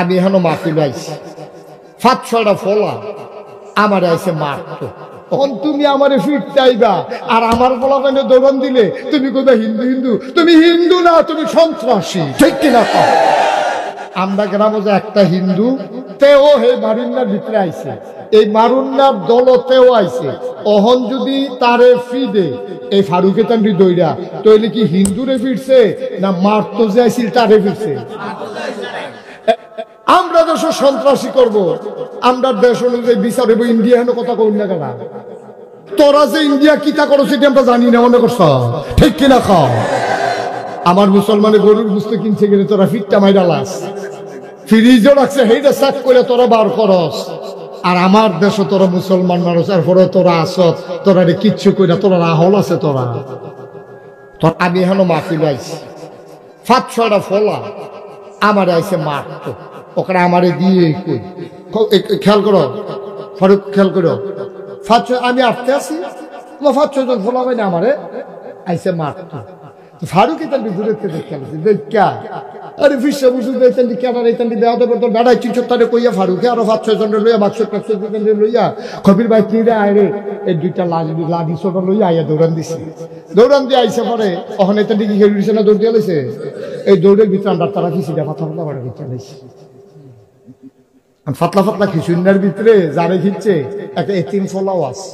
আমি এখন মাফি লাইছি 5-6টা ফলা আমার আইসে মারতো। তখন তুমি আমারে ফিরতে আইবা আর আমার ফলা মানে দৌড়ান দিলে তুমি কোথায় হিন্দু হিন্দু, তুমি হিন্দু না, তুমি সন্ত্রাসী, ঠিক কিনা? আমরা গ্রামে যে একটা হিন্দু তেও হে মারুন্নার ভিতরে আইছে, এই মারুন্নার দলতেও আইছে। অহন যদি তারে ফিদে এই ফারুকে তান্ডি দইরা তৈলে কি হিন্দুরে ফিরছে না মারতো যে আইছিল তারে ফিরছে? আমরা দেশ সন্ত্রাসী করব, আমরা দেশ অনুযায়ী বিচার হইব। ইন্ডিয়া হেন কথা কই না কেন? তোরা যে ইন্ডিয়া কিতা করো সেটা আমরা জানি না, মনে করছ, ঠিক কিনা? খাও আমার মুসলমানে গরুর বুঝতে কিনছে গেলে তোরা ফিটটা মাইরা লাস, ফ্রিজও রাখছে সেইটা সাক করে তোরা বার করস। আর আমার দেশে তোরা মুসলমান মানুষ, এরপরে তোরা আসত, তোরা কিচ্ছু কইরা তোরা রাহল আছে তোরা। তোর আমি এখনো মাফি লাইছি 5-6টা ফলা আমার আইসে মারতো, ওখানে আমারে দিয়ে কই খেয়াল করো ফারুক, খেয়াল করো 5-6 আমি আসতে আসি 5-6 জন ফলা হয় না আমারে আইসে মারতো। ফারুক এখান দূরের থেকে দেখা আরে ফিসা বুঝু দিতেন কেনার এখান দেওয়া দেবে তোর বেড়াই চিচর তারে কইয়া ফারুকে আরো 5-6 জন লইয়া বাক্স লইয়া কবির ভাই কিনে আয়রে এই দুইটা লাডি ছোটা লইয়া আইয়া দৌড়ান দিছে। দৌড়ান দিয়ে আইসে পরে ওখানে এটা দিকে খেয়ে দিছে না, দৌড় দিয়ে লাইছে। এই দৌড়ের ভিতরে আমরা তারা খিচিটা পাতলা পাতলা করে ভিতরে লাইছে। ফাতলা ফাতলা খিচুন্নার ভিতরে যারে খিচ্ছে একটা এতিম ফলাও আছে।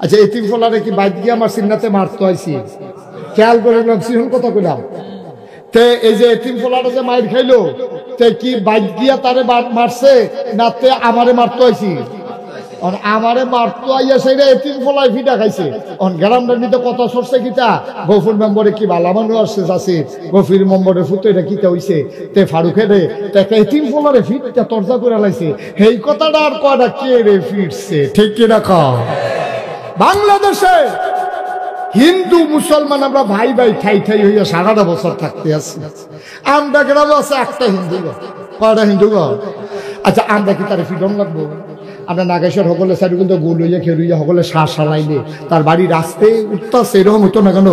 আচ্ছা এতিম ফলারে কি বাইক গিয়ে আমার সিন্নাতে মারতো আইছি, খেয়াল করে সিহন কথা কইলাম। তে এই যে এতিম ফলাটা যে মাইর খাইলো তে কি বাইক গিয়া তারে মারছে না তে আমারে মারতো আইছি? আমারে মারতো আইয়া সেইটা এতিম ফলাই ফিটা খাইছে। গ্রামটার ভিতরে কথা সরছে কিতা গফুর মেম্বরে কি বালা মানুষ আসছে যাচ্ছে গফির মেম্বরের ফুটো এটা কিতা হইছে তে ফারুকে রে এতিম ফলারে ফিটটা তর্জা করে লাইছে। এই কথাটা আর কয়টা কে রে ফিরছে, ঠিক কিনা? খাও বাংলাদেশে হিন্দু মুসলমান আমরা ভাই ভাই ঠাই ঠাই হইয়া সারাটা বছর থাকতে আছি। আমরা গ্রামে আছে একটা হিন্দু, কয়টা হিন্দু ঘর। আচ্ছা আমরা কি তার ফ্রিডম লাগবো? আমরা নাগেশ্বর সকলে সাইড কিন্তু গোল হইয়া খেলুইয়া সকলে শ্বাস সালাইলে তার বাড়ি রাস্তায় উঠতেছে, এরকম হতো না কেন?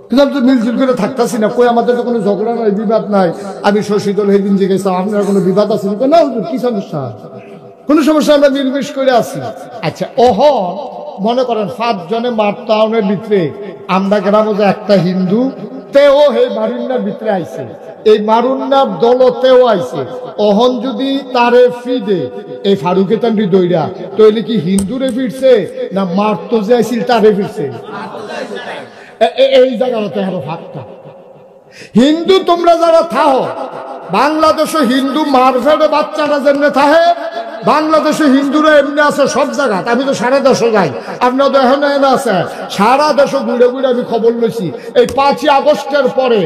কিন্তু আমি তো মিলজুল করে থাকতেছি না, কই আমাদের তো কোনো ঝগড়া নাই, বিবাদ নাই। আমি শশী দল সেদিন জিজ্ঞেস আপনার কোনো বিবাদ আছে না? কি সমস্যা? কোনো সমস্যা, আমরা মিলমিশ করে আছি। আচ্ছা ওহ মনে করেন 5 জনে মারতাউনের ভিতরে আমরা গ্রামে যে একটা হিন্দু তেও হে মারুন্নার ভিতরে আইছে, এই মারুন্নার দলতেও আইছে। অহন যদি তারে ফিদে এই ফারুকে তান্ডি দইরা তৈলে কি হিন্দুরে ফিরছে না মারতো যে আইছিল তারে ফিরছে? এই জায়গাটাতে আরো ফাঁকটা হিন্দু তোমরা যারা থাহো বাংলাদেশে হিন্দু মারফেড়ে বাচ্চারা যেমনি থাহে, বাংলাদেশে হিন্দুরা এমনি আছে সব জায়গায়। আমি তো সারা দেশে যাই, আপনার তো এখন আছে সারা দেশে ঘুরে ঘুরে আমি খবর লইছি। এই 5ই আগস্টের পরে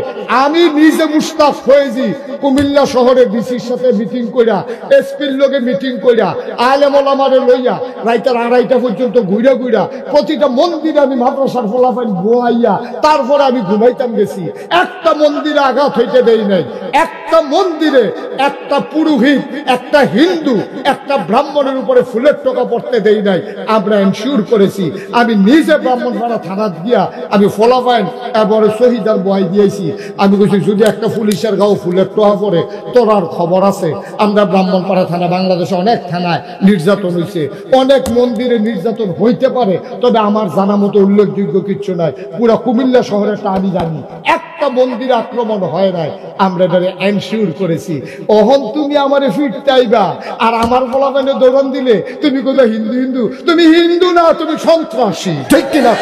আমি নিজে মুস্তাফ হয়েছি কুমিল্লা শহরে ডিসির সাথে মিটিং কইরা, এসপির লোকে মিটিং কইরা, আলেম ওলামারে লইয়া রাইতের 2:30টা পর্যন্ত ঘুরে ঘুরা প্রতিটা মন্দিরে আমি মাদ্রাসার ফলাফল বোয়াইয়া তারপরে আমি ঘুমাইতাম গেছি। একটা মন্দিরে আঘাত হইতে দেই নাই, একটা মন্দিরে একটা পুরোহিত, একটা হিন্দু, একটা ব্রাহ্মণের উপরে ফুলের টোকা পড়তে দেই নাই। আমরা এনশিওর করেছি। আমি নিজে ব্রাহ্মণপাড়া থানা দিয়া আমি ফলাফাইন এবারে শহীদার বহাই দিয়েছি। আমি বলছি যদি একটা পুলিশের গাও ফুলের টোকা পড়ে তোরার খবর আছে। আমরা ব্রাহ্মণপাড়া থানা, বাংলাদেশে অনেক থানায় নির্যাতন হয়েছে, অনেক মন্দিরে নির্যাতন হইতে পারে, তবে আমার জানা মতো উল্লেখযোগ্য কিচ্ছু নাই। পুরা কুমিল্লা শহরেরটা আমি জানি, একটা মন্দিরে আক্রমণ হয় নাই। আমরা এটারে এনশিওর করেছি। অহন তুমি আমারে ফিরতে আইবা আর আমার ফলাফলে দৌড়ান দিলে তুমি কোথায় হিন্দু হিন্দু, তুমি হিন্দু না, তুমি সন্ত্রাসী, ঠিক কিনা?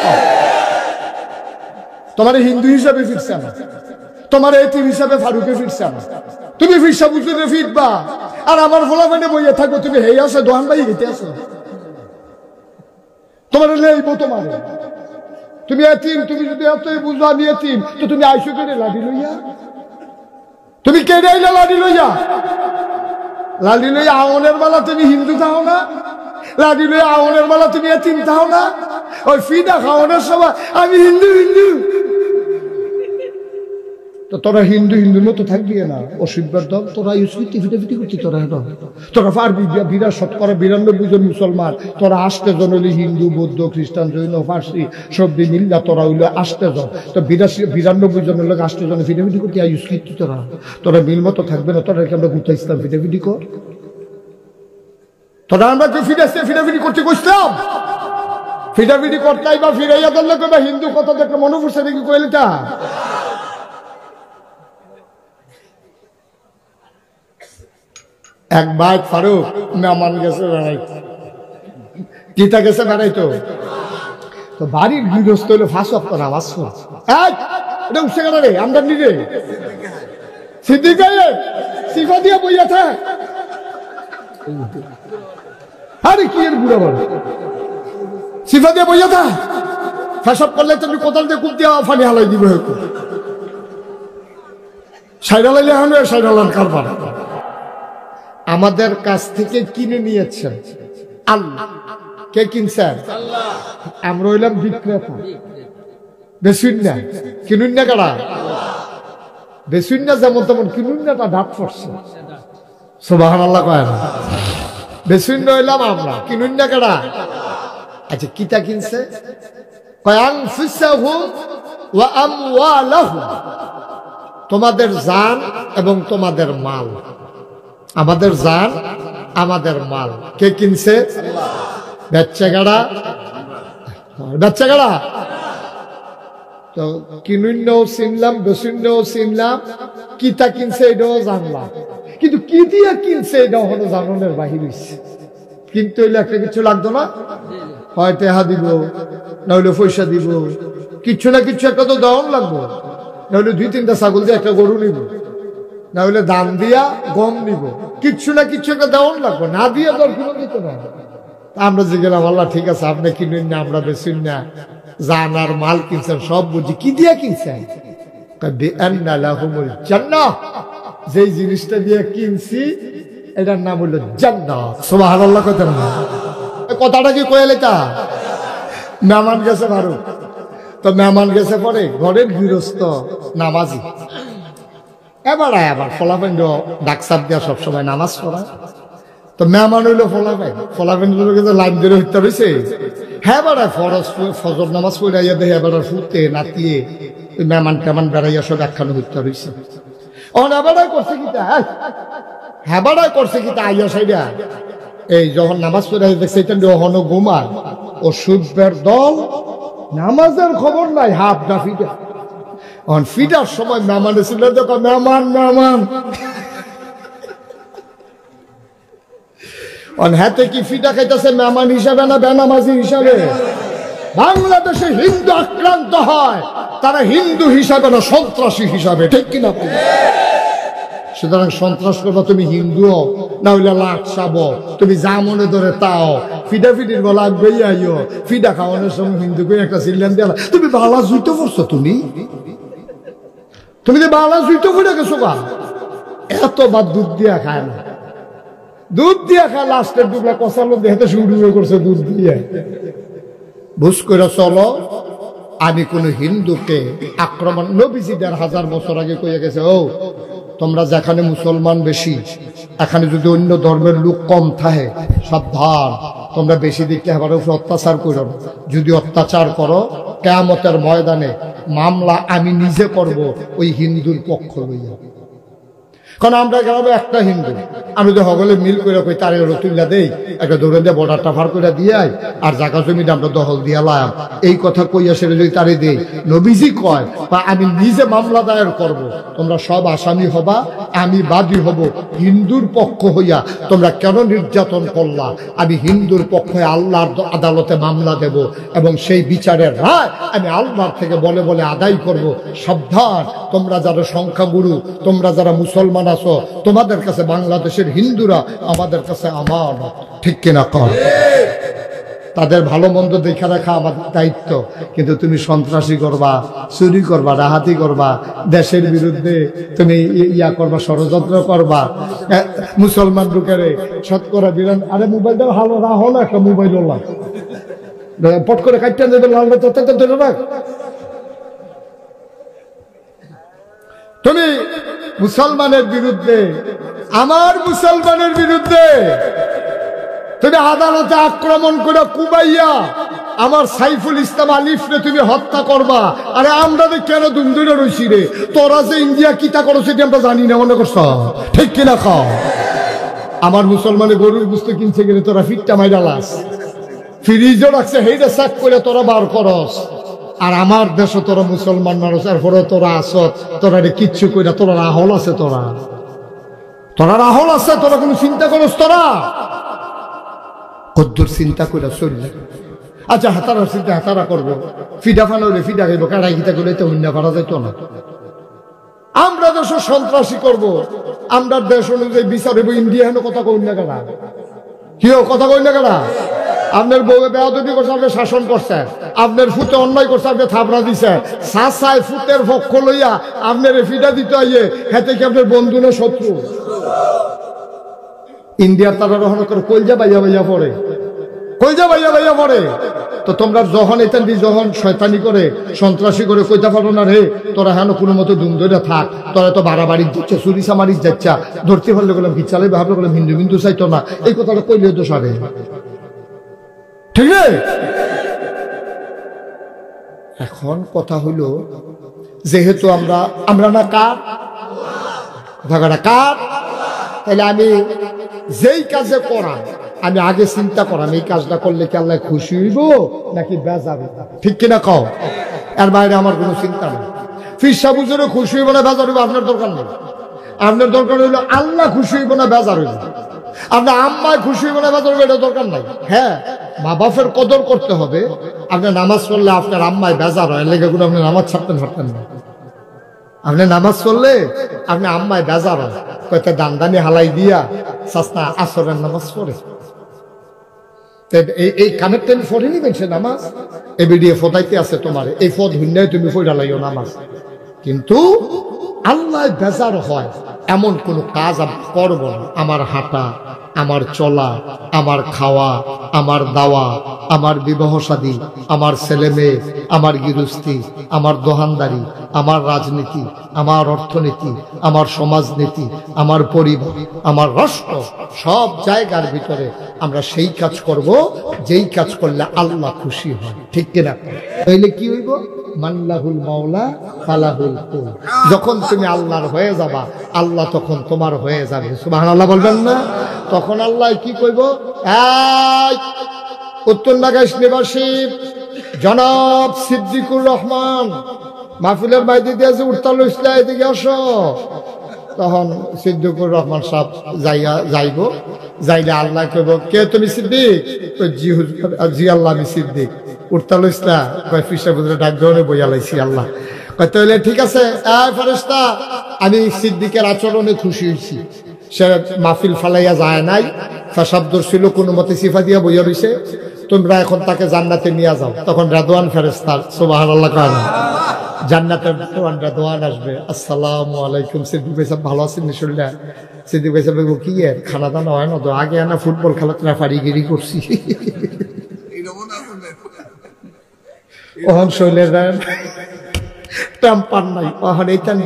তোমার হিন্দু হিসাবে ফিরছে না, তোমার এতিম হিসাবে ফারুকে ফিরছে না। তুমি ফিরসা বুঝলে ফিরবা আর আমার ফলাফলে বইয়ে থাকবো তুমি হেই আসো দোহান ভাই হেঁটে আসো, তোমার লেইব তোমার। তুমি এতিম, তুমি যদি এতই বুঝো আমি এতিম তো তুমি আইসো কেড়ে লাঠি লইয়া, তুমি কেড়ে আইলা লাঠি লইয়া। লাঠি লইয়া আওনের বেলা তুমি হিন্দু থাও না, লাঠি লইয়া আওনের বেলা তুমি এতিম থাও না। ওই ফিদা খাওয়ানোর সময় আমি হিন্দু হিন্দু, তো তোরা হিন্দু হিন্দুর মতো থাকবি না, অসভ্যের দল, তোরা ইউসফিটি ফিটাফিটি করছি, তোরা পারবি বিরাট শতকরা 92 জন মুসলমান, তোরা 8 জন হইলি হিন্দু, বৌদ্ধ, খ্রিস্টান, জৈন, ফার্সি সব মিল্লা, তোরা হইলো 8 জন, তো 92 জনের লোক 8 জনে ফিটাফিটি করতে ইউসফিটি, তোরা মিল মতো থাকবে না, তোরা কি আমরা গুতা ইসলাম ফিটাফিটি কর, তোরা আমরা কি ফিটাফিটি করতে কইছিলাম? ফিটাফিটি করতাই বা ফিরাইয়া ধরলে কইবা হিন্দু কথা দেখে মনে পড়ছে নাকি কইলেটা? এক ভাই ফারুক মেহমান গেছে বেড়াইতে, গীতা গেছে বেড়াইতো, তো বাড়ির গৃহস্থ হলো ফাঁস আপনার আওয়াজ এটা উঠছে কেন রে, আমরা নিজে সিদ্দিক সিফা দিয়ে বইয়া থাক, আরে কি এর বুড়া বল, সিফা দিয়ে বইয়া থাক, ফেসব করলে তুমি কোথাল দিয়ে কুপ দিয়ে ফানি হালাই দিব, সাইডালাইলে হলে সাইডালান কারবার আমাদের কাছ থেকে কিনে নিয়েছেন আল্লাহ। কে কিনছেন? আমরা হইলাম বিক্রেতা, বেসুন না কিনুন না কারা, বেসুন না যেমন তেমন কিনুন নাটা ঢাক পড়ছে, সুবহানাল্লাহ কয় না, বেসুন না হইলাম আমরা, কিনুন না কারা? আচ্ছা কিতা কিনছে? তোমাদের জান এবং তোমাদের মাল, আমাদের জান আমাদের মাল কে কিনছে? বেচ্চা গাড়া, বেচ্চা গাড়া, তো কিনুন্নও চিনলাম, বেসুন্নও চিনলাম, কিতা কিনছে এটাও জানলাম, কিন্তু কি দিয়ে কিনছে এটাও হলো জাননের বাহির হইছে। কিন্তু হইলে একটা কিছু লাগতো না, হয় টেহা দিব, না হইলে পয়সা দিব, কিচ্ছু না কিচ্ছু একটা তো দেওয়ান লাগবো, না হইলে 2-3টা ছাগল দিয়ে একটা গরু নিব, না হইলে দান দিয়া গম নিব, কিচ্ছু না কিচ্ছু একটা দেওয়ান লাগবো, না দিয়ে দর কিনে দিত না। আমরা যে গেলাম আল্লাহ ঠিক আছে আপনি কিনুন না, আমরা বেচুন না, জান আর মাল কিনছেন সব বুঝি, কি দিয়ে কিনছেন? যে জিনিসটা দিয়ে কিনছি এটার নাম হলো জান্নাত, সুবহানাল্লাহ। কথাটা কি কইলে তা? মেহমান গেছে ভারত, তো মেহমান গেছে পরে ঘরের গৃহস্থ নামাজি, এবার ফলাফেন্ড ডাকসাপ দিয়া সবসময় নামাজ পড়ায়, তো মেহমান হইলো ফলাফেন্ড লাইন ধরে হইতে রয়েছে, হ্যাঁ বেড়ায় ফরজ ফজর নামাজ পড়াইয়া দেয়, এবার ফুটে নাতিয়ে মেহমান টেমান বেড়াইয়া সব একখানে হইতে রয়েছে, অনাবাড়ায় করছে কিতা, হ্যাঁ বাড়ায় করছে কিতা আইয়া সাইডা, এই যখন নামাজ পড়াই দেখছে হন ঘুমায়, ও সূর্যের দল নামাজের খবর নাই, হাফ না ফিটা, ফিটার সময় মেহমান ছিল, দেখো মেহমান মেহমান হাতে কি ফিটা খাইতেছে মেহমান হিসাবে না বেনামাজি হিসাবে? বাংলাদেশে হিন্দু আক্রান্ত হয় তারা হিন্দু হিসাবে না সন্ত্রাসী হিসাবে, ঠিক কিনা? সুতরাং সন্ত্রাস করবো তুমি হিন্দু হও, না হইলে লাট চাব, তুমি যা মনে ধরে তাও ফিডা ফিডির বলা আগবেই আইও, ফিডা খাওয়ানোর সময় হিন্দু করে একটা সিলেন দিয়ে তুমি বালা জুইতে পড়ছো, তুমি যে বালা জুইতে পড়ে গেছো বা এত বা দুধ দিয়া খায় না, দুধ দিয়া খায় লাস্টের দুবলা কষালো দেহাতে শুরু করছে দুধ দিয়ে। বুঝ করে চলো, আমি কোন হিন্দুকে আক্রমণ, নবীজি 1500 বছর আগে কইয়া গেছে, ও তোমরা যেখানে মুসলমান বেশি, এখানে যদি অন্য ধর্মের লোক কম থাকে সাবধান, তোমরা বেশি দিকে আবার অত্যাচার করো, যদি অত্যাচার করো কিয়ামতের ময়দানে মামলা আমি নিজে করব ওই হিন্দুর পক্ষ লইয়া। কারণ আমরা গ্রামে একটা হিন্দু, আমি তো সকলে মিল করে কই তারে তুল্লা দেই, একটা দৌড়ে দিয়ে বর্ডারটা পার করে দিয়ে আর জায়গা জমিটা আমরা দখল দিয়ে লাম, এই কথা কইয়া সেটা যদি তারে দেই, নবীজি কয় বা আমি নিজে মামলা দায়ের করব, তোমরা সব আসামি হবা, আমি বাদী হব হিন্দুর পক্ষ হইয়া, তোমরা কেন নির্যাতন করলা, আমি হিন্দুর পক্ষে আল্লাহর আদালতে মামলা দেব এবং সেই বিচারের রায় আমি আল্লাহর থেকে বলে বলে আদায় করব। সাবধান, তোমরা যারা সংখ্যাগুরু, তোমরা যারা মুসলমান আছো, তোমাদের কাছে বাংলাদেশের হিন্দুরা আমাদের কাছে আমার, ঠিক কিনা কর? তাদের ভালো মন্দ দেখা রাখা আমাদের দায়িত্ব, কিন্তু তুমি সন্ত্রাসী করবা, চুরি করবা, ডাহাতি করবা, দেশের বিরুদ্ধে তুমি ইয়া করবা, ষড়যন্ত্র করবা, মুসলমান ঢুকারে শতকরা বিরান, আরে মোবাইলটা ভালো না হলো একটা মোবাইল ওলা পট করে কাটতে দেবে, লাল ধরে রাখ। তুমি মুসলমানের বিরুদ্ধে, আমার মুসলমানের বিরুদ্ধে তুমি আদালতে আক্রমণ করে কুবাইয়া আমার সাইফুল ইসলাম আলিফরে তুমি হত্যা করবা। আরে আমরা কেন দুমদুরে রইছি রে? তোরা যে ইন্ডিয়া কিতা করো সেটি আমরা জানি না, মনে করছ? ঠিক কিনা খাও? আমার মুসলমানের গরুর বুঝতে কিনছে গেলে তোরা ফিটটা মাইরালাস, ফ্রিজও রাখছে, সেইটা চাক করে তোরা বার করস। আর আমার দেশে তোরা মুসলমান মানুষ, এরপরে তোরা আসত, তোরা কিচ্ছু কইরা তোরা রাহল আছে, তোরা রাহল আছে, তোরা কোনো চিন্তা করস? তোরা কদ্দুর চিন্তা করে চললে। আচ্ছা হাতারা চিন্তা হাতারা করবো, ফিডা ফানলে ফিডা খাইব, কাড়াই গীতা করলে তো হইনা পারা যেত না। আমরা দেশ সন্ত্রাসী করবো, আমরা দেশ অনুযায়ী বিচার হইব। ইন্ডিয়া হেন কথা কই না কেনা? কেউ কথা কই না কেনা? আপনার বউ বেয়াদবি করছে, আপনি শাসন করছে, আপনার ফুটে অন্যায় করছে, আপনি থাপড়া দিছে, সাসায় ফুটের পক্ষ লইয়া আপনার ফিডা দিতে আইয়ে, হেতে কি আপনার বন্ধু না শত্রু? ইন্ডিয়ার তারা রহন করে কলজা বাইয়া বাইয়া পড়ে, কলজা বাইয়া বাইয়া পড়ে। তো তোমরা যখন এতেন যখন শয়তানি করে সন্ত্রাসী করে কইতে পারো না রে, তোরা হেন কোনো মতো দুম ধরে থাক, তোরা তো বাড়াবাড়ি যাচ্ছে, চুরিসা মারিস যাচ্ছা, ধরতে পারলে গেলাম কি চালাই ভাবলে গেলাম হিন্দু বিন্দু চাইতো না, এই কথাটা কইলে তো সারে, ঠিক আছে? এখন কথা হইল, যেহেতু আমরা না কার ভাগাটা কার, তাহলে আমি যেই কাজে করা আমি আগে চিন্তা করাম, এই কাজটা করলে কি আল্লাহ খুশি হইব নাকি বেজার হইব? ঠিক কিনা কও? এর বাইরে আমার কোনো চিন্তা নেই। ফিরসা বুঝেরও খুশি হইব না বেজার হইব আপনার দরকার নেই। আপনার দরকার হইলো আল্লাহ খুশি হইব না বেজার হইব, আপনার আম্মায় খুশি হইব না বেজার হইব, এটা দরকার নাই। হ্যাঁ, মা বাপের কদর করতে হবে। আপনার নামাজ পড়লে আপনার আম্মায় বেজার হয়, লেগে কোনো আপনি নামাজ ছাড়তেন পারতেন না। আপনি নামাজ পড়লে আপনি আম্মায় বেজার হয়, কয়েকটা দানদানি হালাই দিয়া সাসনা আসরের নামাজ পড়ে, এই কামের টাইমে ফোরে নিবেন সে নামাজ, এ বিডিয়ে ফোটাইতে আছে তোমার, এই ফদ হুন্যায় তুমি ফইরা লাইও নামাজ। কিন্তু আল্লাহ বেজার হয় এমন কোন কাজ আমি করব না। আমার হাঁটা, আমার চলা, আমার খাওয়া, আমার দাওয়া, আমার বিবাহ শাদী, আমার ছেলে মেয়ে, আমার গৃহস্থী, আমার দোকানদারি, আমার রাজনীতি, আমার অর্থনীতি, আমার সমাজনীতি, আমার পরিবার, আমার রাষ্ট্র, সব জায়গার ভিতরে আমরা সেই কাজ করব যেই কাজ করলে আল্লাহ খুশি হয়। ঠিক কিনা? তাইলে কি হইব? মাল্লাহুল মাওলা ফালাহুল কুল। যখন তুমি আল্লাহর হয়ে যাবা, আল্লাহ তখন তোমার হয়ে যাবে। সুবহানাল্লাহ বলবেন না? তখন আল্লাহ কি কইব? এই উত্তর নাগাইশ নিবাসী জনাব সিদ্দিকুর রহমান, মাহফিলের বাইরে দিয়ে যে উঠতাল ইসলাম, এদিকে আসো। তখন সিদ্দিকুর রহমান সাহেব যাইব, যাইলে আল্লাহ কইব, কে তুমি সিদ্দিক? জি হুজুর, জি আল্লাহ আমি সিদ্দিক। উঠতাল ইসলাম কয় ফিসা বুঝলে ডাক ধরে বইয়া লাইছি। আল্লাহ কয় তাহলে ঠিক আছে, ফেরেশতা আমি সিদ্দিকের আচরণে খুশি হয়েছি। সে মাহফিল ফালাইয়া যায় নাই, ফেসাব ছিল কোনো মতে সিফা দিয়া বইয়া রইছে, তোমরা এখন তাকে জান্নাতে নিয়ে যাও। তখন রেদওয়ান ফেরেশতা, সুবহানাল্লাহ, কারণ জান্নাতের রেদওয়ান আসবে। আসসালামু আলাইকুম সিদ্দিক ভাই সাহেব, ভালো আছেন নিশুল্লাহ? সিদ্দিক ভাই সাহেব কি এর খানা দানা হয় না তো? আগে না ফুটবল খেলা তোরা ফাড়িগিরি করছি, ওহন শৈলের টেম্পার নাই, ওহন এইটান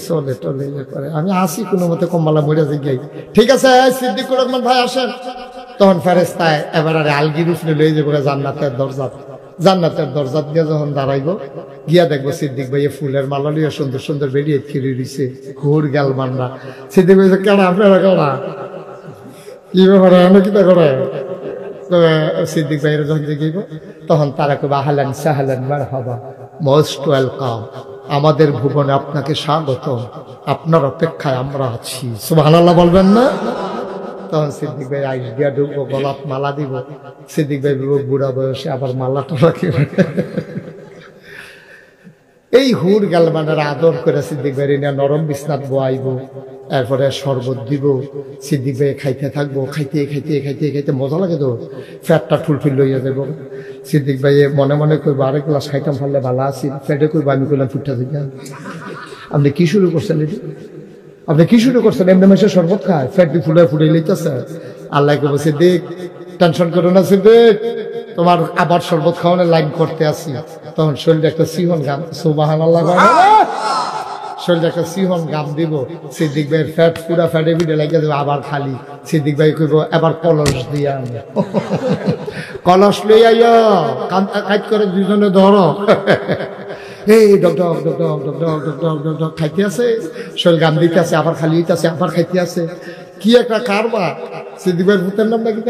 চলে টলে করে আমি আসি কোনো মতে কম্বালা মরে যাই। ঠিক আছে সিদ্দিকুর রহমান ভাই আসেন। তখন ফেরেশতায় এবারে আলগিরি লয়ে যাবো জান্নাতের দরজাত। জান্নাতের দরজাত দিয়ে যখন দাঁড়াইব, গিয়া দেখবো সিদ্দিক ভাই ফুলের মালা লিয়ে সুন্দর সুন্দর বেরিয়ে খিরি দিছে, ঘুর গেল মান্না। সিদ্দিক ভাই কেনা আপনারা কেনা কি ব্যাপারে কিতা করে? সিদ্দিক ভাইয়ের যখন দেখিব তখন তারা কবে আহলান সাহলান মারহাবা, মোস্ট ওয়েলকাম, আমাদের ভুবনে আপনাকে স্বাগত, আপনার অপেক্ষায় আমরা আছি। সুবহানাল্লাহ বলবেন না? তখন সিদ্দিক ভাই আইস দিয়া ঢুকবো, গোলাপ মালা দিব। সিদ্দিক ভাই বুড়া বয়সে আবার মালাটা রাখিবে। এই হুর গেলমানের আদর করে সিদ্দিক ভাই নিয়ে নরম বিছনাত বয়াইব, এরপরে শরবত দিব। সিদ্দিক ভাই খাইতে থাকবো, খাইতে খাইতে খাইতে খাইতে মজা লাগে তো, ফ্যাটটা ঠুলফিল লইয়া যাবো। সিদ্দিক ভাই মনে মনে করবো আরেক গ্লাস খাইতাম পারলে ভালো আছি, ফ্যাটে করবো। আমি করলাম ফুটটা থেকে, আপনি কি শুরু করছেন? আপনি কি শুরু করছেন? এমনি মাসে শরবত খায়, ফ্যাট ফুলে ফুটে লইতেছে। আল্লাহ করবো সিদ্দিক টেনশন করো না সিদ্দিক, তোমার আবার শরবত খাওয়ানোর লাইন করতে আসি। তখন শরীরে একটা সিহন গান, সুবহানাল্লাহ, শরীরে একটা সিহন গাম দিব, সিদ্দিক ভাইয়ের ফ্যাট পুরা ফ্যাটে ভিড়ে লাগিয়ে দেবো, আবার খালি। সিদ্দিক ভাই কইব এবার কলস দিয়া কলস লই আইয়া কাজ করে দুজনে ধরো। এই ডক ডক ডক ডক ডক ডক ডক ডক ডক ডক খাইতে আছে, শরীর গাম দিতে আছে, আবার খালি হইতে আছে, আবার খাইতে আছে। কি একটা কারবার। সিদ্দিক ভাইয়ের ভূতের নাম নাকি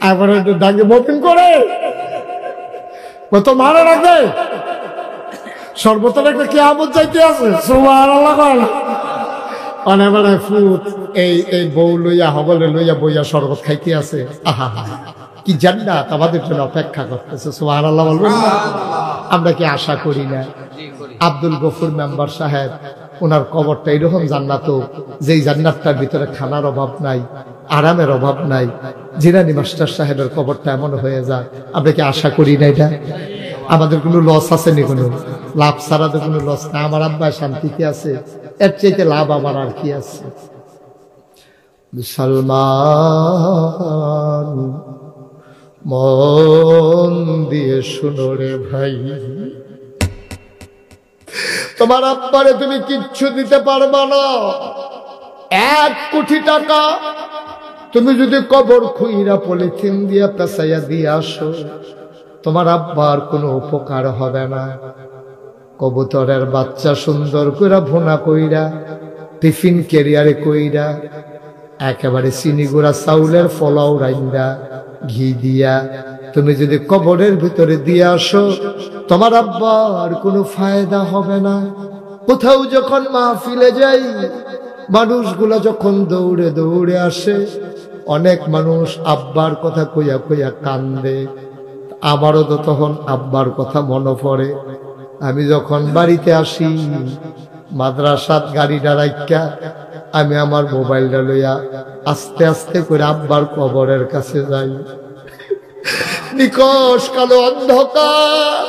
আবার একটু ডাকে মপিং করে তো মারা রাখবে সর্বতর একটা কিয়ামত যাইতে আছে। সুবহানাল্লাহ কয় অনেবারে ফুট এই বউ লইয়া হবলে লইয়া বইয়া শরবত খাইতে আছে। আহা কি জান্নাত আমাদের জন্য অপেক্ষা করতেছে। সুবহানাল্লাহ বলবেন না? আমরা কি আশা করি না? আব্দুল গফুর মেম্বার সাহেব, ওনার কবরটা এরকম জান্নাত, যেই জান্নাতটার ভিতরে খানার অভাব নাই, আরামের অভাব নাই। জিলানী মাস্টার সাহেবের কবরটা এমন হয়ে যায়, আমরা কি আশা করি না? এটা আমাদের কোনো লস আছে নি? কোনো লাভ ছাড়া তো কোনো লস না। আমার আব্বা শান্তিতে আছে, এর চাইতে লাভ আমার আর কি আছে? মুসলমান মন দিয়ে শুনো রে ভাই, তোমার আব্বারে তুমি কিচ্ছু দিতে পারবা না। 1 কোটি টাকা তুমি যদি কবর খুইরা পলিথিন দিয়া পেঁচাইয়া দিয়ে আসো, তোমার আব্বার কোনো উপকার হবে না। কবুতরের বাচ্চা সুন্দর কইরা ভুনা কইরা টিফিন ক্যারিয়ারে কইরা একেবারে চিনি গুঁড়া চাউলের পোলাও রাইন্দা ঘি দিয়া তুমি যদি কবরের ভিতরে দিয়ে আসো, তোমার আব্বার কোনো ফায়দা হবে না। কোথাও যখন মাহফিলে যাই, মানুষগুলা যখন দৌড়ে দৌড়ে আসে, অনেক মানুষ আব্বার কথা কইয়া কইয়া কান্দে। আমারও তো তখন আব্বার কথা মনে পড়ে। আমি যখন বাড়িতে আসি, মাদ্রাসাত গাড়িটা রাইখা আমি আমার মোবাইলটা লইয়া আস্তে আস্তে করে আব্বার কবরের কাছে যাই। নিকশ কালো অন্ধকার,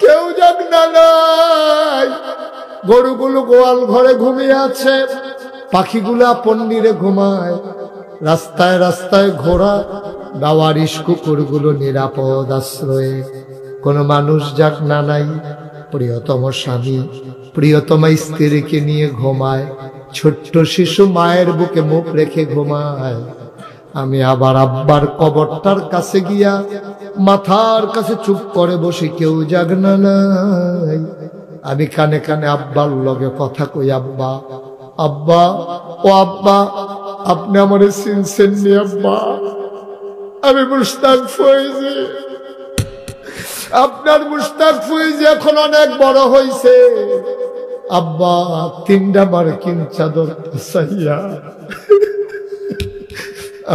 কেউ জাগনা নাই। গরুগুলো গোয়াল ঘরে ঘুমিয়ে আছে, পাখিগুলা পন্নিরে ঘুমায়, রাস্তায় রাস্তায় ঘোড়া দাওয়ারিশ কুকুরগুলো নিরাপদ আশ্রয়ে। কোনো মানুষ জাগনা নাই। প্রিয়তম স্বামী প্রিয়তমা স্ত্রীকে নিয়ে ঘুমায়, ছোট্ট শিশু মায়ের বুকে মুখ রেখে ঘুমায়। আমি আবার আব্বার কবরটার কাছে গিয়া মাথার কাছে চুপ করে বসে, কেউ জাগনা নাই। আমি কানে কানে আব্বার লগে কথা কই, আব্বা আব্বা ও আব্বা, আপনি আমারে চিনছেন নি আব্বা? আমি মুশতাক ফয়েজি, আপনার মুশতাক ফয়েজি এখন অনেক বড় হয়েছে। আব্বা 3টা মার্কিন চাদর চাইয়া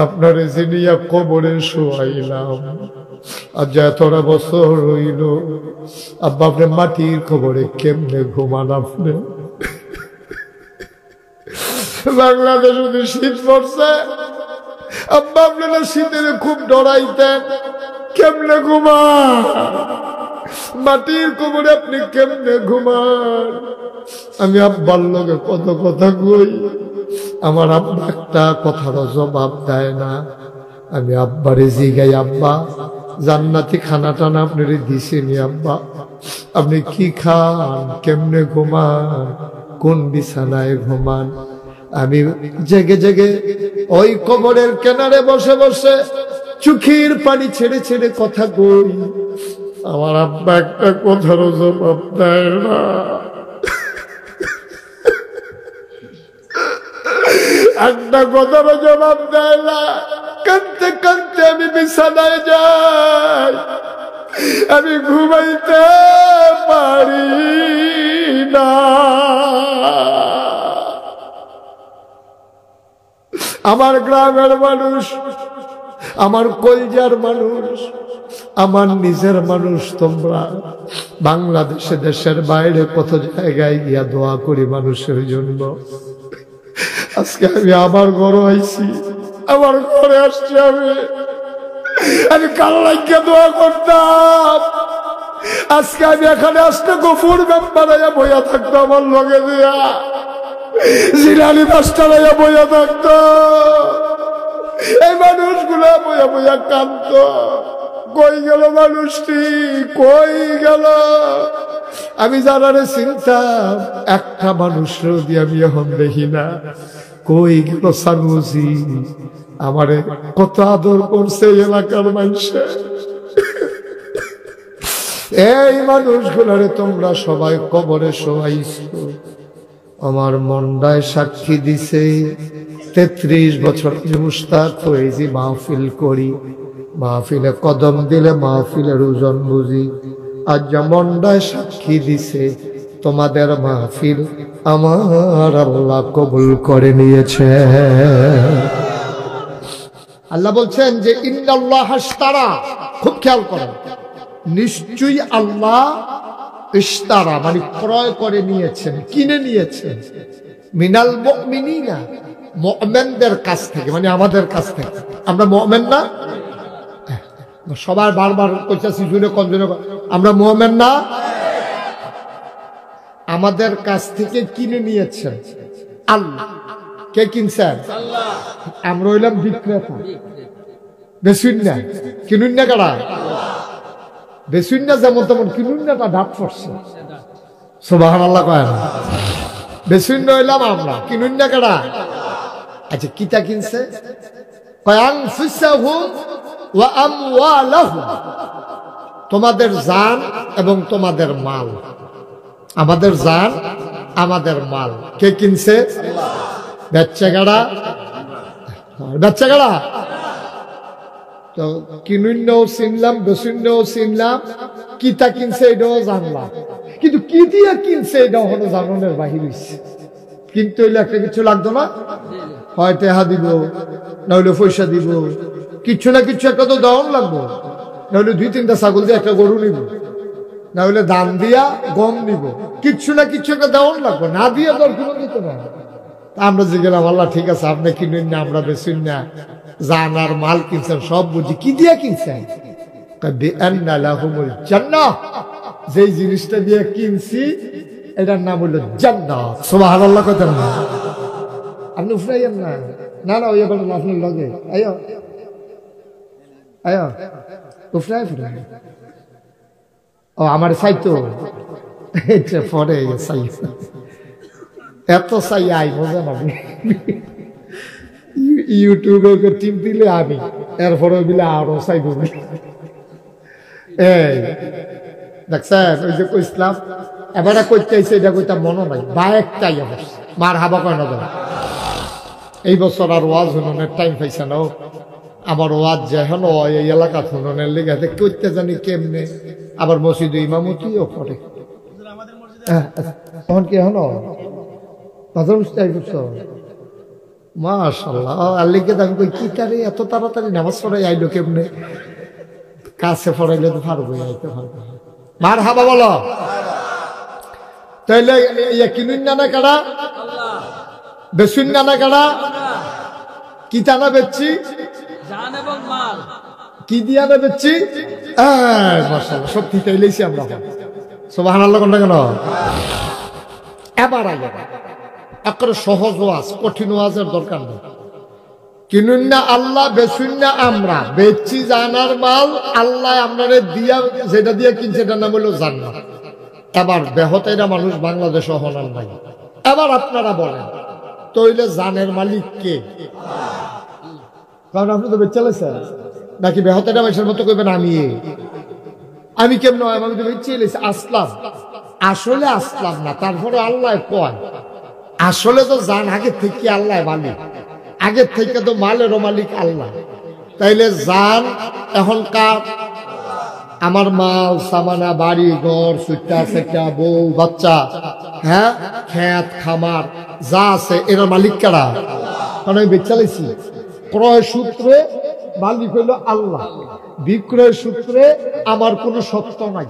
আপনার জিনিয়া কবরে শোয়াইলাম। আজ এতটা বছর রইল আব্বা, আপনি মাটির কবরে কেমনে ঘুমান? আপনি বাংলাদেশ যদি শীত পড়ছে, আব্বা আপনারা শীতের খুব ডরাইতেন, কেমনে ঘুমান? মাটির কবরে আপনি কেমনে ঘুমান? আমি আব্বার লগে কত কথা কই, আমার আব্বা একটা কথারও জবাব দেয় না। আমি আব্বারে জিগাই, আব্বা জান্নাতি খানা টানা আপনারে দিছেনি আব্বা? আপনি কি খান, কেমনে ঘুমান, কোন বিছানায় ঘুমান? আমি জেগে জেগে ওই কবরের কিনারে বসে বসে চোখের পানি ছেড়ে ছেড়ে কথা কই। আমার আব্বা একটা কথারও জবাব দেয় না। একটা কথারও জবাব দেয় না। কাঁদতে কাঁদতে আমি বিছানায় যাই, আমি ঘুমাইতে পারি না। আমার গ্রামের মানুষ, আমার কলজার মানুষ, আমার নিজের মানুষ, তোমরা বাংলাদেশে দেশের বাইরে কত জায়গায় গিয়া দোয়া করি মানুষের জন্য। আজকে আমি আমার ঘরে আইছি, আমার ঘরে আসছি, আমি কাল লাগিয়া দোয়া করতাম। আজকে আমি এখানে আসতে গফুর মেম্বার বইয়া থাকতো, আমার লগে দিয়া জিলানী মাস্টার বইয়া থাকতো, এই মানুষগুলো বইয়া বইয়া কাঁদতো। কই গেল মানুষটি, কই গেল? আমি যারারে চিনতাম একটা মানুষের দিয়ে আমি এখন দেখি না। কই গেল সানুসি? আমারে কত আদর করছে এলাকার মানুষে। এই মানুষগুলারে তোমরা সবাই কবরে শোয়াইছো। আমার মনটায় সাক্ষী দিছে 33 বছর মুস্তাক হয়েছি, মাহফিল করি, মাহফিলে কদম দিলে মাহফিলের ওজন বুঝি। আজ মনটায় সাক্ষী দিছে তোমাদের মাহফিল আমার আল্লাহ কবুল করে নিয়েছে। আল্লাহ বলছেন যে ইন্নাল্লাহ ইশতারা, খুব খেয়াল করেন, নিশ্চয়ই আল্লাহ ইশতারা মানে ক্রয় করে নিয়েছেন, কিনে নিয়েছেন, মিনাল মুমিনিনা, মুমিনদের কাছ থেকে, মানে আমাদের কাছ থেকে। আমরা মুমিন না? সবাই বারবার কইতাছি, শুনে কোন জন্য আমরা মুমিন না? আমাদের কাছ থেকে কিনে নিয়েছেন আল্লাহ। কে কিনছেন? আল্লাহ। আমরা হইলাম বিক্রেতা, বেচুন না। কিনুন না কারা? বেচুন না, যেমন তেমন কিনুন না, তা ঢাক পড়ছে। সুবহানাল্লাহ কয় না? বেচুন না হইলাম আমরা, কিনুন না কারা? আচ্ছা, কিতা কিনছে? কয় আনফুসাহুম ওয়া আমওয়ালাহুম, তোমাদের জান এবং তোমাদের মাল। আমাদের জান, আমাদের মাল। কে কিনছে? বেচছে কারা? বেচছে কারা? তো কিনুন্যও চিনলাম, বেচুন্যও চিনলাম, কিতা কিনছে এটাও জানলাম, কিন্তু কি দিয়া কিনছে এটা হলো জাননের বাহির হইছে। কিনতে হইলে একটা কিছু লাগতো না? হয় টেহা দিব, না হইলে পয়সা দিব, কিছু না কিছু একটা তো দেওয়ান লাগবো। না হলে 2-3টা ছাগল দিয়ে একটা গরু নিব, না হলে দান দিয়া গম নিব, কিছু না কিছু একটা দেওয়ান লাগবো, না দিয়ে দর কিনো দিত না। আমরা যে গেলাম, আল্লাহ ঠিক আছে, আপনি কিনুন না, আমরা বেচুন না, জান আর মাল কিনছেন সব বুঝি। কি দিয়া কিনছেন? যে জিনিসটা দিয়ে কিনছি এটার নাম হলো জান্নাত। সুবহানাল্লাহ কইতেন না? আপনি উফরাইয়েন না, না না, ওই আপনার লগে আয়ো আয়ো উফরাই ফুরাই। ও আমার সাইতো পরে সাই, এত সাই আই বোঝেন আপনি। ইউটিউবে টিপ দিলে আমি, এরপরে দিলে আরো চাইব। এই দেখছেন, ওই যে কইসলাম এবারে কইতে আইছে, এটা কইতা মনে নাই, বাইকটাই আমার মার হাবা কয় না। এই বছর আর ওয়াজ হুননের টাইম পাইছে না। আমার ওয়াজ যেন এই এলাকা হুননের লেগে করতে জানি কেমনে, আবার মসজিদ ইমামতিও করে। তখন কি হলো বাজার বুঝতে করছো? মাশাআল্লাহ, আল্লাহকে দাম কই কি তারে এত তাড়াতাড়ি নামাজ পড়াই আইলো কেমনে? কাছে পড়াইলে তো পারবো, আইতে পারবো। মারহাবা বলো। তাইলে কিনুন না কারা? আল্লাহ। বেচুন না কারা? কি টানা বেচছি? জান এবং মাল। কি দিয়া না বেচছি? মাশাআল্লাহ, সব ঠিক আইলেছি আমরা। সুবহানাল্লাহ কোনটা কেন? এবার আগে একটা সহজ ওয়াজ, কঠিন ওয়াজের দরকার নেই। কিনুন না আল্লাহ, বেচুন না আমরা, বেচছি জানার মাল, আল্লাহ আপনারে দিয়া যেটা দিয়ে কিনছে এটার নাম হলো জান্নাত। এবার বেহতেরা মানুষ বাংলাদেশে হনার নাই। এবার আপনারা বলেন, তইলে জানের মালিক কে? কারণ আপনি তো বেচালেছেন নাকি? বেহতেরা মানুষের মতো কইবেন আমি কেমন? আমি তো বেচে আসলাম। আসলে আসলাম না, তারপরে আল্লাহ কয় আসলে তো জান আগের থেকে আল্লাহ মালিক, আগের থেকে তো মালেরও মালিক আল্লাহ। তাইলে জান এখনকার আমার মাল সামানা, বাড়ি ঘর, সুইটা সেটা, বউ বাচ্চা, হ্যাঁ, খেত খামার যা আছে এর মালিক কারা? কারণ আমি বেচালাইছি। ক্রয় সূত্রে মালিক হইল আল্লাহ, বিক্রয় সূত্রে আমার কোনো সত্য নাই।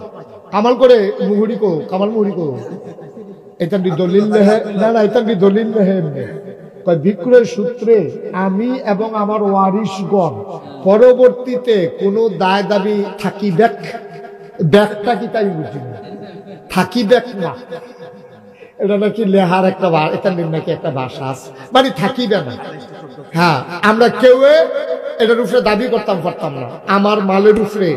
কামাল করে মুহুরি কো, কামাল মুহুরি কো, এটা দলিল না, এটা দলিল নেহে। বিক্রয় সূত্রে আমি এবং আমার ওয়ারিশগণ পরবর্তীতে কোনো দায় দাবি থাকিবেক, ব্যাগটা কি তাই বুঝি থাকিবেক না, এটা নাকি লেহার একটা, এটা নাকি একটা ভাষা আছে, মানে থাকিবে না। হ্যাঁ, আমরা কেউ এটার উপরে দাবি করতাম পারতাম না। আমার মালের উপরে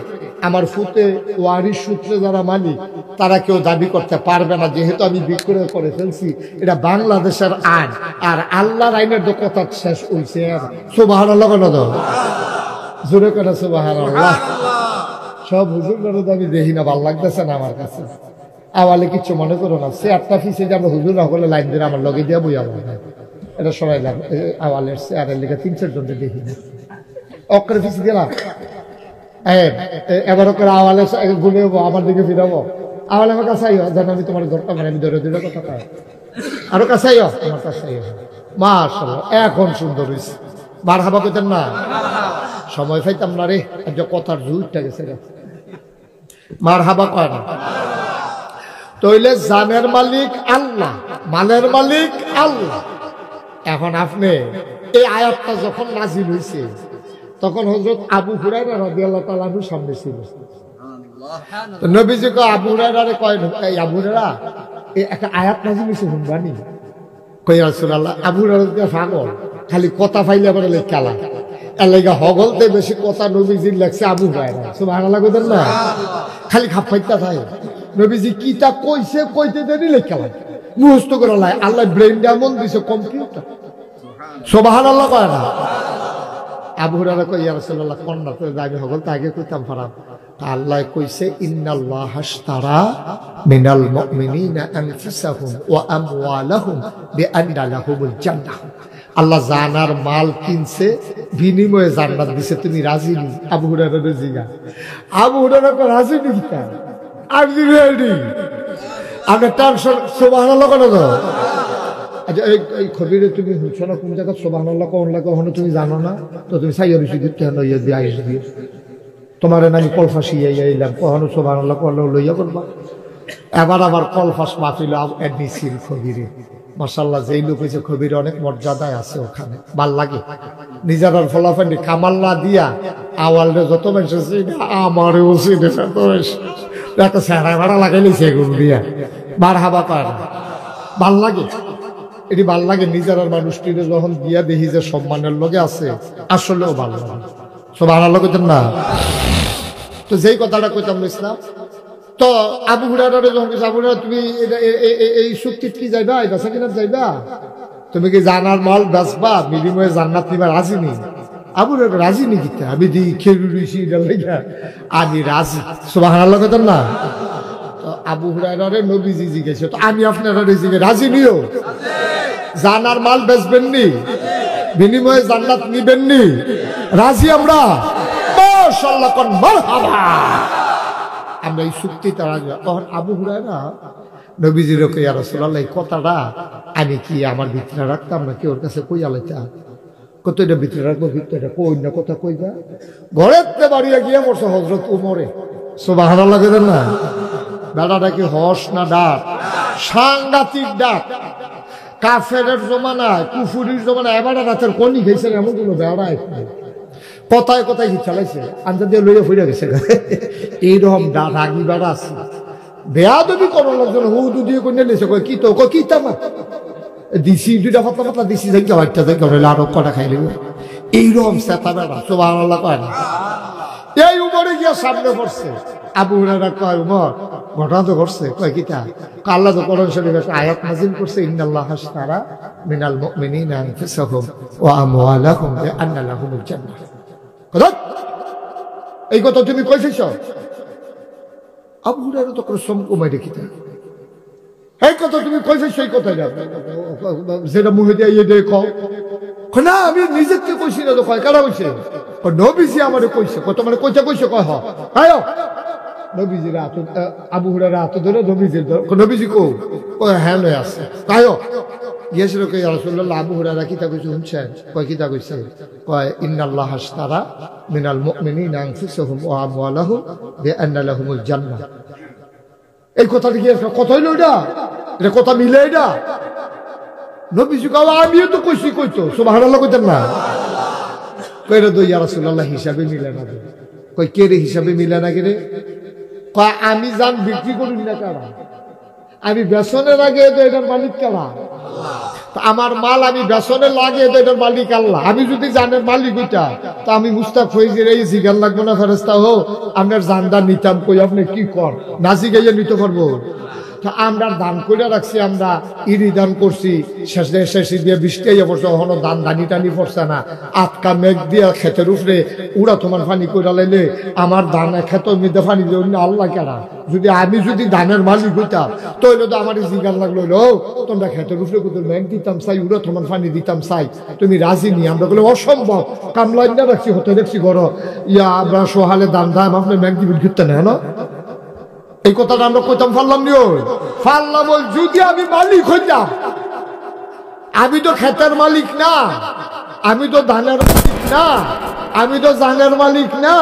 আমার ফুতে ওয়ারিশ সূত্রে যারা মালিক তারা কেউ দাবি করতে পারবে না, যেহেতু আমি বিক্রয় করে ফেলছি। এটা বাংলাদেশের আইন, আর আল্লাহর আইনের তো কথা শেষ হইছে। সুবহানাল্লাহ কেন দাও, জোরে করে সুবহানাল্লাহ। সব হুজুররা তো আমি দেখি না, ভালো লাগতেছে না আমার কাছে। আওয়ালে কিচ্ছু মনে করো না, সে একটা ফিসে যে আমরা হুজুর না হলে লাইন দিয়ে আমার লগে দিয়ে বই আমার এটা সবাই আওয়ালের চেয়ারের লেগে 3-4 জনকে দেখি না, অক্রে ফিসে দিলাম। এবার করে আওয়ালে গুলে আমার দিকে ফিরাবো, আওয়ালে আমার কাছে আইও, যেন আমি তোমার ঘরটা মানে আমি ধরে ধরে কথা পাই, আরো কাছে আইও, আমার কাছে আইও। মাশাআল্লাহ এখন সুন্দর হয়েছে, মারহাবা কইতেন না, সময় পাইতাম না রে, কথার জুরটা গেছে রে, মারহাবা কয় না। তইলে জানের মালিক আল্লাহ, মালের মালিক আল্লাহ। এখন আপনি এই আয়াতটা যখন নাজিল হয়েছে তখন হযরত আবু হুরায়রা রাদিয়াল্লাহু তাআলা আনহু সামনে ছিল। তো নবীজি কয় আবু হুরায়রারে কয়, এই আবু হুরায়রা এই একটা আয়াত নাজিল হয়েছে শুনবানি? কই ইয়া রাসূলুল্লাহ, আবু হুরায়রা পাগল, খালি কথা ফাইলে আবার লেখালা এলাকা হগলতে বেশি কথা নবীজি লেখছে আবু হুরায়রা। সুবহানাল্লাহ কইতেন না, খালি খাপাইতা থাকে। নবীজি কি তা কইছে কইতে দেরি লেখালা মুখস্থ করে লাই, আল্লাহ ব্রেন এমন দিছে কম্পিউটার। সুবহানাল্লাহ কয় না। আবু হুরায়রা কই ইয়া রাসূলুল্লাহ কোনটা তো আমি হগলতে আগে কইতাম পারাম। আল্লাহ কইছে ইন্নাল্লাহা আশতারা মিনাল মুমিনিনা আনফুসাহুম ওয়া আমওয়ালাহুম বিআন্না লাহুমুল জান্নাহ। আল্লাহ জানার মাল কিনছে, বিনিময়ে জান্নাত দিছে, তুমি রাজি নি? আবু হুরায়রা জিগা, আবু হুরায়রা কো রাজি নি কিতা, আমি রেডি। আমি টেনশন। সুবহানাল্লাহ কেন দাও? আচ্ছা এই খবরে তুমি শুনছো না কোন জায়গা সুবহানাল্লাহ কোন লাগে ওখানে তুমি জানো না, তো তুমি সাইয়া রইছি দিতে হলো ইয়া দিয়ে আইস দিয়ে তোমার নাকি কলফাসি এলাম কখনো সুবহানাল্লাহ করলে লইয়া করবা। এবার আবার কলফাস মাহফিল এডমিসিল খবিরে, মাশাআল্লাহ যেই লোক হয়েছে খবিরে অনেক মর্যাদায় আছে ওখানে, ভাল লাগে। নিজের ফলাফানি কামাল্লা দিয়া আওয়ালরে যত মানুষ আছে আমারও একটা চেহারা ভাড়া লাগাইলেছে এগুলো দিয়া, মারহাবা কয় না, ভাল লাগে। এটি ভাল লাগে নিজের মানুষটির যখন দিয়া দেখি যে সম্মানের লগে আছে, আসলেও ভালো লাগে। সুবহানাল্লাহ কইতেন না। তো যেই কথাটা কইতাম ইসলাম, তো আবু হুরায়রা যখন আবু হুরায়রা তুমি এই চুক্তিত কি যাইবা, এই বেচা কিনাত যাইবা, তুমি কি জানার মাল বেচবা, বিনিময়ে জান্নাত নিবা, রাজি নি? আবু হুরায়রা রাজি নি কিতা, আমি দি খেলু রইছি এটা লাগা আমি রাজি। সুবহানাল্লাহ কইতেন না। তো আবু হুরায়রারে নবীজি জিজ্ঞেস, তো আমি আপনারা রাজি নিও? জানার মাল বেচবেন নি, বিনিময়ে জান্নাত নিবেন নি? রাজি আমরা, মাশাআল্লাহ কোন মারহাবা। আমরা এই চুক্তিতে রাজি। তখন আবু হুরায়রা নবীজির কই ইয়া রাসূলুল্লাহ এই কথাটা আমি কি আমার ভিতরে রাখতাম নাকি ওর কাছে কইয়া লাইতাম? কত এটা ভিতরে রাখবো, ভিতরে কই না কথা কইবা। ঘরেতে বাড়িয়া গিয়ে পড়ছে হযরত উমরে। সুবহানাল্লাহ কইতেন না। বেড়াটা কি হস না ডাক? সাংঘাতিক ডাক। কাফেরের জমানায়, কুফুরির জমানায় এবার রাতের কনি খাইছে এমন কোনো বেড়া কথায় কথায় কি চালাইছে, আঞ্জা দিয়ে লইয়া ফিরে গেছে। এইরকম রাগি বেড়া আছে, বেয়াদবি কোনো লোকজন হুদু দিয়ে কোন নিয়েছে, কয় কি তো কি তামা দিছি, দুইটা পাতলা পাতলা দিছি, যাই একটা যাই আরো কটা খাইলে এইরকম সেতা বেড়া। সুবহানাল্লাহ কয় না। এই উমরে গিয়া সামনে পড়ছে। আবু হুরায়রা কয় উমর ঘটনা তো ঘটছে, কয় কিতা? আল্লাহ তো কোরআন শরীফে আয়াত নাযিল করছে ইন্নাল্লাহা আশতারা মিনাল মুমিনিনা আনফুসাহুম ওয়া আমওয়ালাহুম বিআন্না লাহুমুল জান্নাহ। এই কথা তুমি কইছিস? আবু হুরায়রা তো কসম কমাই কিতা এই কথা তুমি কইছিস? সেই কথা যেটা মুহে দিয়ে ইয়ে দিয়ে কও না, আমি নিজের থেকে কইছি না। তো কয় কারা কইছে? নবীজি আমারে কইছে। কত মানে কইতে কইছে? কয় আয়ো নবীজির হাত, আবু হুরায়রা হাত ধরে নবীজির, নবীজি কো হ্যাঁ লয়ে আছে তাইও গিয়েছিল। কই ইয়া রাসূলুল্লাহ আবু হুরায়রা কিতা কইছে শুনছেন? কয় কিতা কইছে? কয় ইন্নাল্লাহা আশতারা মিনাল মুমিনিনা আনফুসাহুম ওয়া আমওয়ালাহুম বিআন্না লাহুমুল জান্নাহ। এই কথাটা কি কথা হইল? এটা কথা মিলে? এটা নবীজি কয় আমিও তো কইছি, কইতো। সুবহানাল্লাহ কইতেন না। কইরা তো ইয়া রাসূলুল্লাহ হিসাবে মিলে না। কই কে রে হিসাবে মিলে না? কে রে? কয় আমি জান বিক্রি করি না কারা, আমি বেসনের আগে তো এটার মালিক কারা? আমার মাল আমি বেসনে লাগিয়ে তো এটার মালিক আল্লাহ। আমি যদি জানের মালিক ওইটা, তো আমি মুস্তাক ফৈজির এই জিগার লাগবো না ফেরেস্তা হো আপনার জানটা নিতাম কই আপনি কি কর না জিগাইয়া নিতে পারবো। আমরা দান করে রাখছি, আমরা ইরি দান করছি, শেষে দিয়ে বৃষ্টি পড়ছে, ওখানে দান দানি টানি পড়ছে না, আটকা মেঘ দিয়ে ক্ষেতের উপরে উড়া তোমার পানি করে লাইলে আমার দান ক্ষেতের মধ্যে পানি দিয়ে আল্লাহ কেনা। আমি যদি ধানের মালিক হইতাম তো হইলো তো আমার জিগার লাগলো তোমরা ক্ষেতের উপরে কত মেঘ দিতাম চাই, উড়া তোমার পানি দিতাম চাই, তুমি রাজি নি। আমরা বলে অসম্ভব, কামলাইন না রাখছি, হতে দেখছি ঘর আমরা সোহালে দান দাম আপনি মেঘ দিবেন ঘুরতে না না। এই কথাটা আমরা কইতাম পারলাম নিও পারলাম। যদি আমি মালিক হইতাম, আমি তো ক্ষেতের মালিক না, আমি তো ধানের মালিক না, আমি তো জানের মালিক না।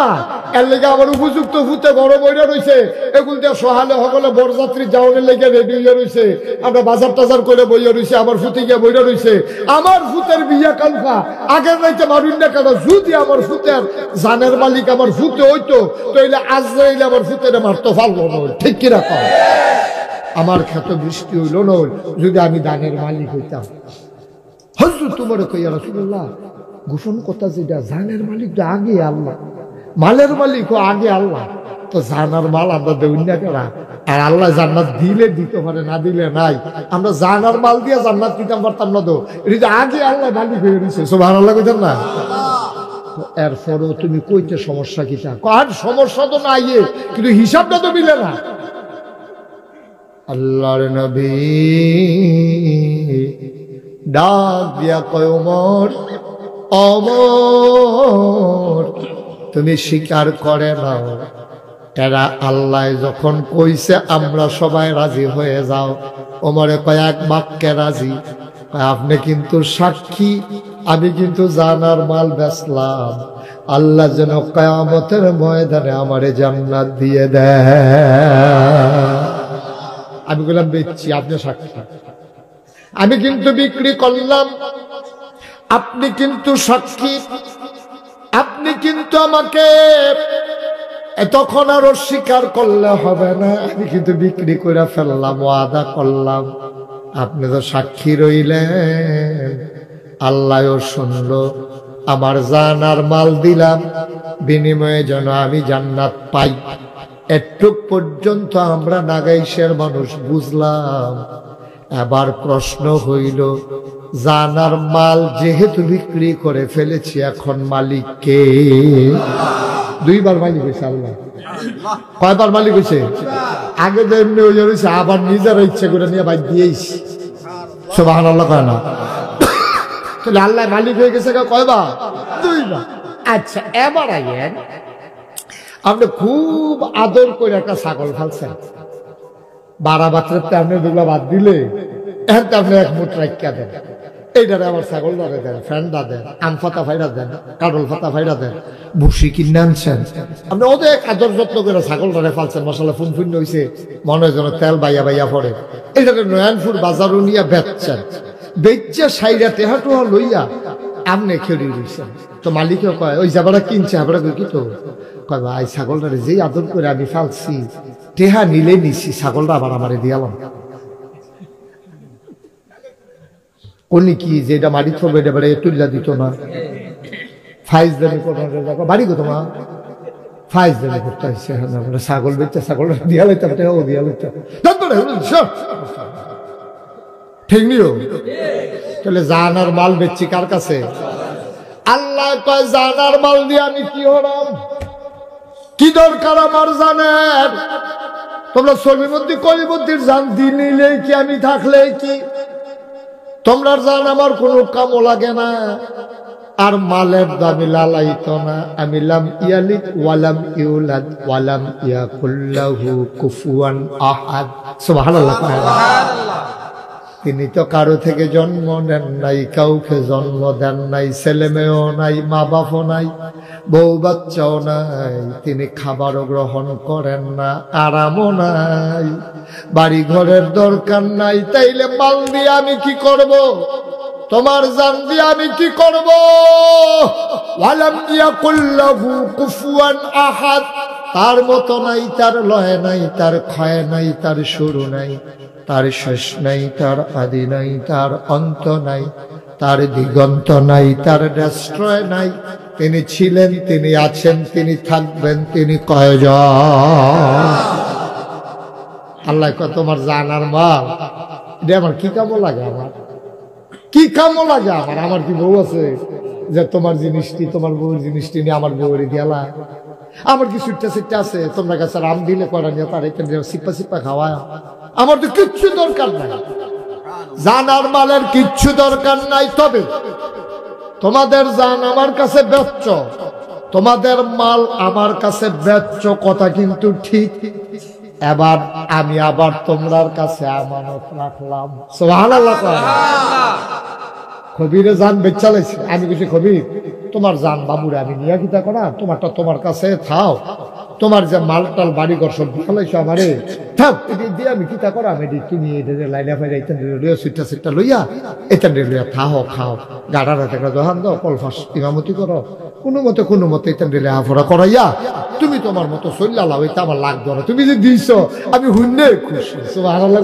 এর লেগে আমার উপযুক্ত ফুতে বড় বইরা রয়েছে, এগুলো দিয়ে সহালে সকলে বরযাত্রী যাওয়ার লেগে রেডি হইয়া রয়েছে, আমরা বাজার টাজার করে বইয়া রয়েছে, আমার ফুতে গিয়ে বইরা রয়েছে। আমার ফুতের বিয়া কালফা আগের রাইতে মারুন না কেন? যদি আমার ফুতের জানের মালিক আমার ফুতে হইতো তাইলে আজ রাইলে আমার ফুতের মারতো পারলো না, ঠিক কিনা কম? আমার ক্ষেত বৃষ্টি হইল না যদি আমি দানের মালিক হইতাম। হযরত তোমার কইয়া রাসূলুল্লাহ গোপন কথা যেটা, জানের মালিক তো আগে আল্লাহ, মালের মালিক ও আগে আল্লাহ, তো জানার মাল আমরা দেউন না করা। আর আল্লাহ জান্নাত দিলে দিতে পারে, না দিলে নাই। আমরা জানার মাল দিয়ে জান্নাত দিতাম পারতাম না তো, এটা আগে আল্লাহ মালিক হয়ে গেছে। সুবহানাল্লাহ কইতেন না? এরপরেও তুমি কইতে সমস্যা কিটা? আর সমস্যা তো নাই, কিন্তু হিসাবটা তো মিলে না। আল্লাহর নবী ডাক দিয়া কয় ওমর, অমর তুমি স্বীকার করে নাও, এরা আল্লাহ যখন কইছে আমরা সবাই রাজি হয়ে যাও। ওমরে কয়েক বাক্যে রাজি। আপনি কিন্তু সাক্ষী, আমি কিন্তু জানার মাল বেচলাম, আল্লাহ যেন কিয়ামতের ময়দানে আমারে জান্নাত দিয়ে দেয়। আমি বললাম বেচছি, আপনি সাক্ষী। আমি কিন্তু বিক্রি করলাম, আপনি কিন্তু সাক্ষী, আপনি কিন্তু আমাকে তখন আর অস্বীকার করলে হবে না। আমি কিন্তু বিক্রি করে ফেললাম, ওয়াদা করলাম, আপনি তো সাক্ষী রইলেন, আল্লাহও শুনলো, আমার জানার মাল দিলাম, বিনিময়ে যেন আমি জান্নাত পাই। এটুক পর্যন্ত আমরা নাগাইশের মানুষ বুঝলাম। এবার প্রশ্ন হইল, জানার মাল যেহেতু বিক্রি করে ফেলেছি, এখন মালিক কে? দুইবার মালিক হয়েছে আল্লাহ। কয়বার মালিক হয়েছে? আগে তো এমনি হয়ে রয়েছে, আবার নিজের ইচ্ছে করে নিয়ে বাইক দিয়েছি। সুবহানাল্লাহ কয় না? তাহলে আল্লাহ মালিক হয়ে গেছে কয়বার? দুইবার। আচ্ছা, এবার আইয়েন, আপনি খুব আদর করে একটা ছাগল ফালছেন, বারা বাচ্চাতে আপনি দুগুলা বাদ দিলে এখন তো আপনি এক মুঠ রাখিয়া দেন, এইটারে আমার ছাগল ধরে দেন, ফ্যান্ডা দেন, আম ফাতা ফাইরা দেন, কাডল ফাতা ফাইরা দেন, ভুসি কিনে আনছেন, আপনি ওদের আদর যত্ন করে ছাগল ধরে ফালছেন, মশলা ফুন হয়েছে, মনে হয় যেন তেল বাইয়া বাইয়া পড়ে। এইটাকে নয়নপুর বাজারও নিয়ে বেচছেন, বেচছে সাইরা টেহা টোহা লইয়া আপনি খেলি রয়েছেন। তো মালিকও কয়, ওই যাবারা কিনছে, আবার কি তো কয়, ভাই ছাগলটারে যেই আদর করে আমি ফালছি, টেহা নিলে নিছি, ছাগলটা আবার আমারে দিয়ালাম। উনি কি যেটা মারি থাকবে এটা বেড়ে তুলিয়া দিত না? ফাইজ দামি বাড়ি গো তোমার ফাইজ দামি করতে হচ্ছে, ছাগল বেচছে, ছাগল দিয়া লাইতাম, টেহাও দিয়া লাইতাম, ঠিক নিও। তাহলে জানার মাল বেচছি কার কাছে? আল্লাহ কয়, জানার মাল দিয়ে আমি কি হলাম? কি দরকার আমার জানের? তোমরা ছবির মধ্যে কলিবদ্ধির জান দিয়ে নিলে কি, আমি থাকলে কি? তোমরা জান আমার কোনো কামও লাগে না, আর মালের দামি লালাইতো না। আমি লাম ইয়ালিদ ওয়ালাম ইউলাদ ওয়ালাম ইয়াকুল লাহু কুফুয়ান আহাদ। সুবহানাল্লাহ। তিনি তো কারো থেকে জন্ম নেন নাই, কাউকে জন্ম দেন নাই, ছেলে মেয়েও নাই, মা বাপও নাই, বউ বাচ্চাও নাই, তিনি খাবারও গ্রহণ করেন না, আরামও নাই, বাড়ি ঘরের দরকার নাই। তাইলে মাল দিয়ে আমি কি করব? তোমার জান দিয়ে আমি কি করব? ওয়ালাম ইয়াকুল লাহু কুফুয়ান আহাদ, তার মতো নাই, তার লয় নাই, তার ক্ষয় নাই, তার শুরু নাই। তার শেষ নাই, তার আদি নাই, তার অন্ত নাই, তার দিগন্ত নাই, তার ডেস্ট্রয় নাই। তিনি ছিলেন, তিনি আছেন, তিনি থাকবেন, তিনি কয়জন? আল্লাহ কয় তোমার জানার মাল এটা আমার কি কামো লাগে? আমার কি কামো লাগে? আমার কি বউ আছে যে তোমার জিনিসটি, তোমার বউর জিনিসটি নিয়ে আমার বউরে দিয়ালা? আমার কি সুট্টা সিট্টা আছে তোমরা কাছে রাম দিলে করা নিয়ে তার এখানে সিপ্পা সিপ্পা খাওয়া? আমার তো কিচ্ছু দরকার নাই, জানার মালের কিচ্ছু দরকার নাই। তবে তোমাদের জান আমার কাছে বেচ্চ, তোমাদের মাল আমার কাছে বেচ্চ, কথা কিন্তু ঠিক। এবার আমি আবার তোমার কাছে আমানত রাখলাম। সুবহানাল্লাহ। খবিরে জান বেচালাইছে, আমি কিছু খবির তোমার জান বাবুরে আমি নিয়ে কিতা করা, তোমারটা তোমার কাছে থাও, তোমার যে মালটাল বাড়ি ঘর সব ফেলাইছো আমারে থাক দিয়ে আমি কিতা করা, আমি তুমি লাইলা ফাইলা ইতান লইয়া সুইটা সিটটা লইয়া এতান লইয়া থাও খাও, গাড়া রাতে দোহান দাও, কলফাস ইমামতি করো, কোনো মতে ইতান রেলে হাফড়া করাইয়া তুমি তোমার মতো চল্লা লাও, এটা আমার লাগতো না। তুমি যে দিছ আমি হুন্নে খুশি। সুবহানাল্লাহ।